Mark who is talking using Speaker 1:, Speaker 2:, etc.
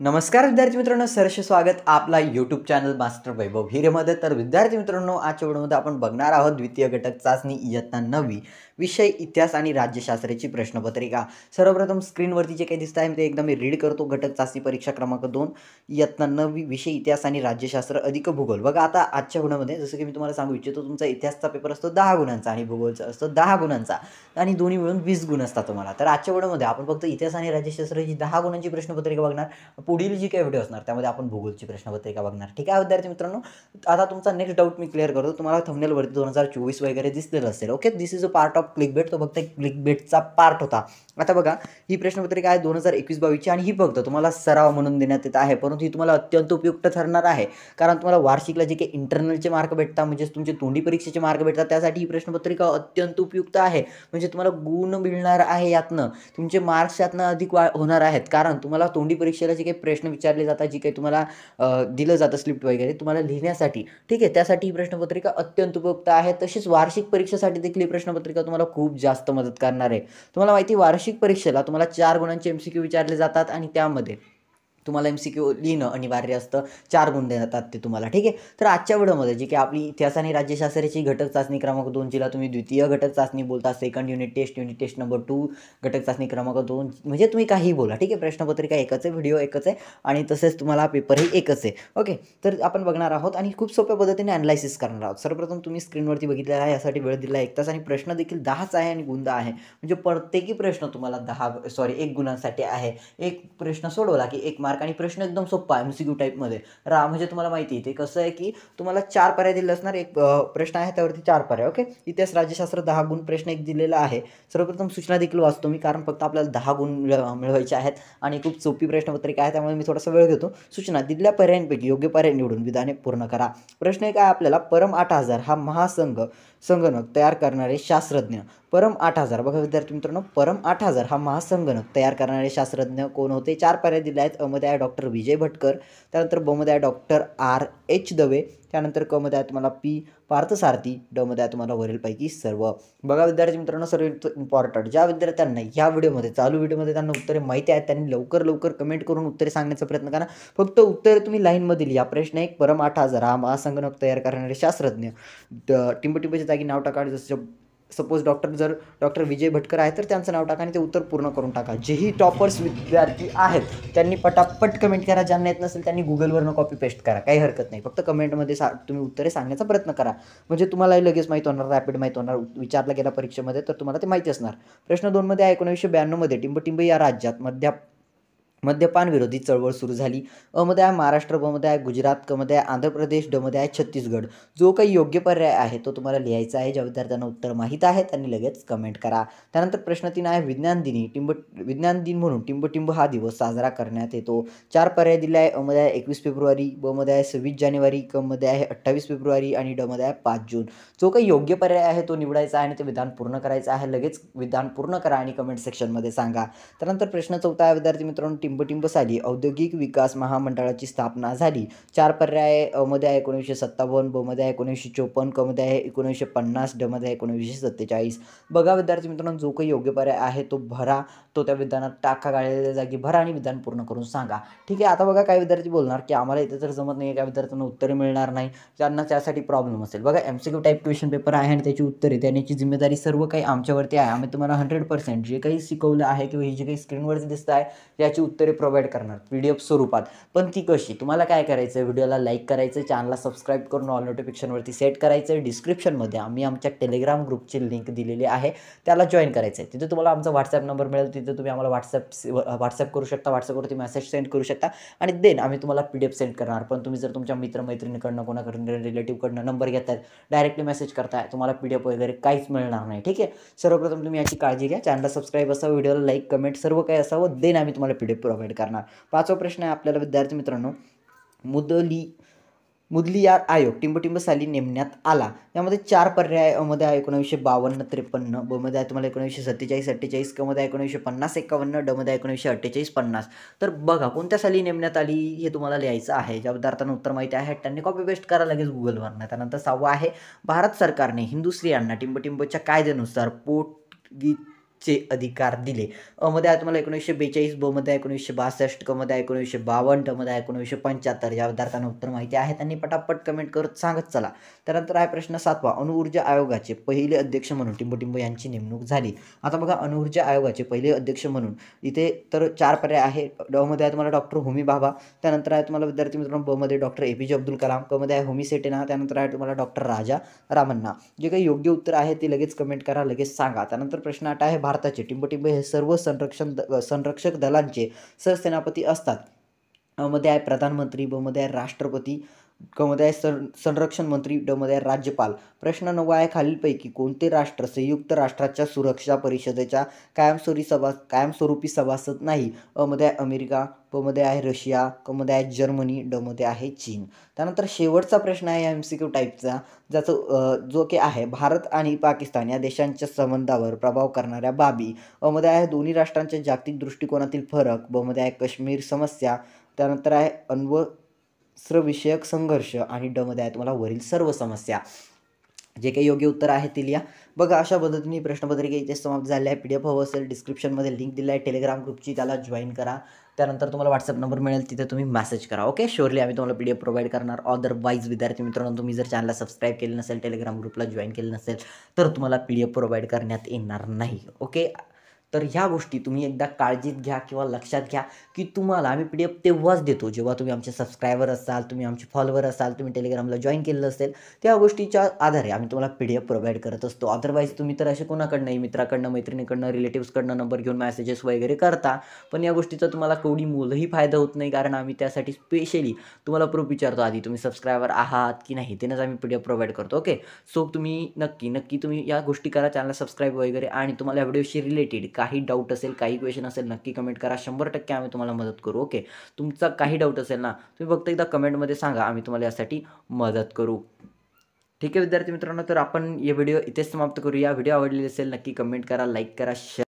Speaker 1: नमस्कार विद्यार्थी मित्रांनो, सहर्ष स्वागत आपला यूट्यूब चॅनल मास्टर वैभव हिरेमध्ये। तर विद्यार्थी मित्रांनो, आजच्या व्हिडिओमध्ये आपण बघणार आहोत द्वितीय घटक चाचणी इयत्ता 9वी विषय इतिहास आणि राज्यशास्त्राची प्रश्नपत्रिका। सर्वप्रथम स्क्रीनवरती जे काही दिसत आहे ते एकदम मी रीड करतो। घटक चाचणी परीक्षा क्रमांक 2 इयत्ता 9वी विषय इतिहास आणि राज्यशास्त्र अधिक भूगोल। बघा, आता आजच्या व्हिडिओमध्ये जसं की मी तुम्हाला सांगू इच्छितो, तुमचा इतिहासचा पेपर असतो 10 गुणांचा आणि भूगोलचा असतो 10 गुणांचा आणि दोन्ही मिळून 20 गुण असतात तुम्हाला। तर आजच्या व्हिडिओमध्ये आपण फक्त इतिहास आणि राज्यशास्त्राची 10 गुणांची प्रश्नपत्रिका बघणार। पुढील जी काही व्हिडिओ असणार त्यामध्ये आपण भूगोलची प्रश्नपत्रिका बघणार। ठीक आहे विद्यार्थी मित्रांनो, आता तुमचा नेक्स्ट डाऊट मी क्लिअर करतो। तुम्हाला थंबनेलवरती 2024 वगैरे दिसलेलं असेल। Okay, this is a part of clickbait. तो फक्त एक क्लिकबेटचा पार्ट होता। आता बघा, ही प्रश्नपत्रिका आहे 2021-22ची आणि ही फक्त तुम्हाला सराव म्हणून देण्यात येत आहे, परंतु ही तुम्हाला अत्यंत उपयुक्त ठरणार आहे। कारण तुम्हाला वार्षिकला जे काही इंटरनलचे मार्क भेटतात, म्हणजे तुमचे तोंडी परीक्षेचे मार्क भेटतात, त्यासाठी ही प्रश्नपत्रिका अत्यंत उपयुक्त आहे। म्हणजे तुम्हाला गुण मिळणार आहे, यातनं तुमचे मार्क्स यातनं अधिक होणार आहेत। कारण तुम्हाला तोंडी परीक्षेला जे काही प्रश्न विचारले जातात, जे काही तुम्हाला दिलं जातं स्क्रिप्ट वगैरे तुम्हाला लिहिण्यासाठी, ठीक आहे, त्यासाठी ही प्रश्नपत्रिका अत्यंत उपयुक्त आहे। तशीच वार्षिक परीक्षेसाठी देखील ही प्रश्नपत्रिका तुम्हाला खूप जास्त मदत करणार आहे। तुम्हाला माहिती, वार्षिक परीक्षेला तुम्हाला 4 गुणांचे MCQ विचारले जातात आणि त्यामध्ये तुम्हाला MCQ लिहिणं अनिवार्य असतं। 4 गुण देतात ते तुम्हाला। ठीक आहे, तर आजच्या व्हिडिओमध्ये जी की आपली इतिहास आणि राज्यशास्त्राची घटक चाचणी क्रमांक 2, जिला तुम्ही द्वितीय घटक चाचणी बोलता, सेकंड युनिट टेस्ट नंबर 2, घटक चाचणी क्रमांक 2, म्हणजे तुम्ही काहीही बोला। ठीक आहे, प्रश्नपत्रिका एकच आहे, व्हिडिओ एकच आहे आणि तसेच तुम्हाला पेपरही एकच आहे। ओके, तर आपण बघणार आहोत आणि खूप सोप्या पद्धतीने अनालायसिस करणार आहोत। सर्वप्रथम तुम्ही स्क्रीनवरती बघितलेला आहे, यासाठी वेळ दिला 1 तास आणि प्रश्न देखील 10च आहे आणि गुण 10 आहे। म्हणजे प्रत्येकी प्रश्न तुम्हाला 1 गुणांसाठी आहे। एक प्रश्न सोडवला की 1 मार्क आणि प्रश्न एकदम सोपा MCQ टाईपमध्ये म्हणजे तुम्हाला माहिती आहे ते कसं आहे की तुम्हाला 4 पर्याय दिले असणार। एक प्रश्न आहे त्यावरती 4 पर्याय। ओके, इतिहास राज्यशास्त्र 10 गुण, प्रश्न एक दिलेला आहे। सर्वप्रथम सूचना देखील वाचतो मी, कारण फक्त आपल्याला 10 गुण मिळवायचे आहेत आणि खूप सोपी प्रश्नपत्रिका आहे, त्यामुळे मी थोडासा वेळ घेतो। सूचना: दिलेल्या पर्यायांपैकी योग्य पर्याय निवडून विधाने पूर्ण करा। प्रश्न एक आहे आपल्याला, परम 8000 हा संगणक तयार करणारे शास्त्रज्ञ। परम 8000, बघा विद्यार्थी मित्रांनो, परम 8000 हा महासंगणक तयार करणारे शास्त्रज्ञ कोण होते? 4 पर्याय दिले आहेत। अ मध्ये आहे डॉक्टर विजय भटकर, त्यानंतर ब मध्ये आहे डॉक्टर RH दवे, त्यानंतर क मध्ये आहे तुम्हाला P पार्थसारथी, ड मध्ये आहे तुम्हाला वरीलपैकी सर्व। बघा विद्यार्थी मित्रांनो, सर्व इम्पॉर्टंट ज्या विद्यार्थ्यांना या व्हिडिओमध्ये चालू व्हिडिओमध्ये त्यांना उत्तरे माहिती आहेत, त्यांनी लवकर कमेंट करून उत्तरे सांगण्याचा प्रयत्न करा। फक्त उत्तरे तुम्ही लाईनमध्ये लिहा। प्रश्न 1, परम 8000 हा महासंगणक तयार करणारे शास्त्रज्ञ, टिंबटिंबच्या जागी नाव टाका। जसं सपोज डॉक्टर विजय भटकर आहे तर त्यांचं नाव टाका आणि ते उत्तर पूर्ण करून टाका। जेही टॉपर्स विद्यार्थी आहेत त्यांनी पटापट कमेंट करा। ज्यांना येत नसेल त्यांनी गुगलवरनं कॉपी पेस्ट करा, काही हरकत नाही। फक्त कमेंटमध्ये तुम्ही उत्तरे सांगण्याचा प्रयत्न करा, म्हणजे तुम्हालाही लगेच माहीत होणार, रॅपिड माहीत होणार। विचारला गेला परीक्षेमध्ये तर तुम्हाला ते माहिती असणार। प्रश्न 2 मध्ये आहे 1992 मध्ये टिंबटिंब या राज्यात मद्यपान विरोधी चळवळ सुरू झाली। अ मध्ये आहे महाराष्ट्र, ब मध्ये आहे गुजरात, क मध्ये आहे आंध्र प्रदेश, ड मध्ये आहे छत्तीसगड। जो काही योग्य पर्याय आहे तो तुम्हाला लिहायचा आहे। ज्या विद्यार्थ्यांना उत्तर माहीत आहे त्यांनी लगेच कमेंट करा। त्यानंतर प्रश्न 3 आहे, विज्ञान दिन म्हणून टिंबटिंब हा दिवस साजरा करण्यात येतो। 4 पर्याय दिले आहे। अ मध्ये आहे 21 फेब्रुवारी, ब मध्ये आहे 26 जानेवारी, क मध्ये आहे 28 फेब्रुवारी आणि ड मध्ये आहे 5 जून। जो काही योग्य पर्याय आहे तो निवडायचा आहे आणि ते विधान पूर्ण करायचं आहे। लगेच विधान पूर्ण करा आणि कमेंट सेक्शनमध्ये सांगा। त्यानंतर प्रश्न 4 आहे विद्यार्थी मित्रांनो, टिंबटिंब साली औद्योगिक विकास महामंडळाची स्थापना झाली। 4 पर्याय। अ मध्ये आहे 1957, ब मध्ये आहे 1954, क मध्ये आहे 1950, ड मध्ये आहे 1947। बघा विद्यार्थी मित्रांनो, जो काही योग्य पर्याय आहे तो भरा, तो त्या विधानात टाका, गाळलेल्या जागी भरा आणि विधान पूर्ण करून सांगा। ठीक आहे, आता बघा काही विद्यार्थी बोलणार की आम्हाला इथे तर जमत नाही, त्या विद्यार्थ्यांना उत्तरे मिळणार नाही, त्यांना त्यासाठी प्रॉब्लेम असेल। बघा, MCQ टाईप क्वेश्चन पेपर आहे आणि त्याची उत्तरे देण्याची जिम्मेदारी सर्व काही आमच्यावरती आहे। आम्ही तुम्हाला 100% जे काही शिकवलं आहे किंवा ही जी काही स्क्रीनवरती दिसत आहे याची उत्तरे प्रोव्हाइड करणार PDF स्वरूपात। पण ती कशी? तुम्हाला काय करायचं, व्हिडिओला लाईक करायचं, चॅनलला सबस्क्राईब करून ऑल नोटिफिकेशनवरती सेट करायचं। डिस्क्रिप्शनमध्ये आम्ही आमच्या टेलिग्राम ग्रुपची लिंक दिलेली आहे, त्याला जॉईन करायचं आहे। तिथे तुम्हाला आमचा व्हॉट्सॲप नंबर मिळेल, तिथे तुम्ही आम्हाला व्हॉट्सॲप करू शकता, व्हॉट्सॲपवरती मेसेज सेंड करू शकता आणि देन आम्ही तुम्हाला PDF सेंड करणार। पण तुम्ही जर तुमच्या मित्रमैत्रिणीकडनं, कोणाकडनं, रिलेटिव्हकडनं नंबर घेताय, डायरेक्टली मेसेज करताय, तुम्हाला PDF वगैरे काहीच मिळणार नाही। ठीक आहे, सर्वप्रथम तुम्ही याची काळजी घ्या, चॅनलला सबस्क्राईब असावं, व्हिडिओला लाईक, कमेंट सर्व काही असावं, देन आम्ही तुम्हाला PDF प्रोव्हाइड करणार। 5वा प्रश्न आहे आपल्याला विद्यार्थी मित्रांनो, मुदलियार आयोग टिंबटिंब साली नेमण्यात आला। यामध्ये 4 पर्याय। अ मध्ये आहे 1952-53, ब मध्ये आहे तुम्हाला 1947-48, क मध्ये आहे 1950-51, ड मध्ये आहे 1948-50। तर बघा, कोणत्या साली नेमण्यात आली हे तुम्हाला लिहायचं आहे। ज्या विद्यार्थ्यांना उत्तर माहिती आहे त्यांनी कॉपी पेस्ट करा लगेच गुगलवरनं। त्यानंतर 6वा आहे, भारत सरकारने हिंदू स्त्रियांना टिंबटिंबच्या कायद्यानुसार चे अधिकार दिले? मध्ये आहे तुम्हाला 1942, ब मध्ये 1962, क मध्ये 1952, ड मध्ये 1975. या विद्यार्थ्यांना उत्तर माहिती आहे त्यांनी पटापट कमेंट करत सांगत चला. त्यानंतर आहे प्रश्न 7वा, अणुऊर्जा आयोगाचे पहिले अध्यक्ष म्हणून टिंबटिंब यांची नेमणूक झाली. आता बघा, अणुऊर्जा आयोगाचे पहिले अध्यक्ष म्हणून इथे तर 4 पर्याय आहे. ड मध्ये आहे तुम्हाला डॉक्टर होमी भाभा, त्यानंतर आहे तुम्हाला विद्यार्थी मित्रांनो ब मध्ये डॉक्टर APJ अब्दुल कलाम, क मध्ये आहे होमी सेटेना, त्यानंतर आहे तुम्हाला डॉक्टर राजा रामन्ना. जे काही योग्य उत्तर आहे ते लगेच कमेंट करा, लगेच सांगा. त्यानंतर प्रश्न 8 आहे, भारताचे टिंबटिंब हे सर्व संरक्षक दलांचे सरसेनापती असतात. मध्ये आहे प्रधानमंत्री, ब मध्ये आहे राष्ट्रपती, क मध्ये आहे संरक्षण मंत्री, ड मध्ये आहे राज्यपाल. प्रश्न 9 आहे, खालीलपैकी कोणते राष्ट्र संयुक्त राष्ट्राच्या सुरक्षा परिषदेच्या कायमस्वरूपी सभासद नाही? मध्ये आहे अमेरिका, प मध्ये आहे रशिया, क मध्ये आहे जर्मनी, ड मध्ये आहे चीन. त्यानंतर शेवटचा प्रश्न आहे MCQ टाईपचा, ज्याचं जो की आहे भारत आणि पाकिस्तान या देशांच्या संबंधावर प्रभाव करणाऱ्या बाबी. मध्ये आहे दोन्ही राष्ट्रांच्या जागतिक दृष्टिकोनातील फरक, ब मध्ये आहे काश्मीर समस्या, त्यानंतर आहे अण्वस्त्रविषयक संघर्ष आणि ड मध्ये आहे तुम्हाला वरील सर्व समस्या. जे काही योग्य उत्तर आहे ते लिहा. बघा, अशा पद्धतीने प्रश्नपत्रिका इथे समाप्त झाले आहे. PDF हवं असेल डिस्क्रिप्शनमध्ये लिंक दिला आहे टेलिग्राम ग्रुपची, त्याला जॉईन करा. त्यानंतर तुम्हाला व्हॉट्सअप नंबर मिळेल, तिथे तुम्ही मेसेज करा. ओके, शुअरली आम्ही तुम्हाला PDF प्रोव्हाइड करणार. अदरवाईज विद्यार्थी मित्रांनो, तुम्ही जर चॅनलला सबस्क्राईब केलं नसेल, टेलिग्राम ग्रुपला जॉईन केलं नसेल, तर तुम्हाला PDF प्रोव्हाइड करण्यात येणार नाही. ओके, तर ह्या गोष्टी तुम्ही एकदा काळजीत घ्या किंवा लक्षात घ्या की तुम्हाला आम्ही PDF तेव्हाच देतो जेव्हा तुम्ही आमचे सबस्क्रायबर असाल, तुम्ही आमचे फॉलोवर असाल, तुम्ही टेलिग्रामला जॉईन केलेलं असेल. त्या गोष्टीच्या आधारे आम्ही तुम्हाला PDF प्रोव्हाइड करत असतो. अदरवाईज तुम्ही तर असे कोणाकडनंही, मित्राकडनं, मैत्रिणीकडनं, रिलेटिव्सकडनं नंबर घेऊन मेसेजेस वगैरे करता, पण या गोष्टीचा तुम्हाला कवडी मोलही फायदा होत नाही, कारण आम्ही त्यासाठी स्पेशली तुम्हाला प्रूफ विचारतो आधी तुम्ही सबस्क्रायबर आहात की नाही, तेच आम्ही PDF प्रोव्हाइड करतो. ओके, सो तुम्ही नक्की तुम्ही या गोष्टी करा, चॅनलला सबस्क्राईब वगैरे. आणि तुम्हाला या व्हिडिओशी रिलेटेड काही डाऊट असेल, काही क्वेश्चन असेल, नक्की कमेंट करा. 100% आम्ही तुम्हाला मदत करू. ओके, तुमचा काही डाऊट असेल ना, तुम्ही फक्त एकदा कमेंटमध्ये सांगा, आम्ही तुम्हाला यासाठी मदत करू. ठीक आहे विद्यार्थी मित्रांनो, तर आपण हे व्हिडिओ इथेच समाप्त करूया. व्हिडिओ आवडलेली असेल नक्की कमेंट करा, लाईक करा, शेअर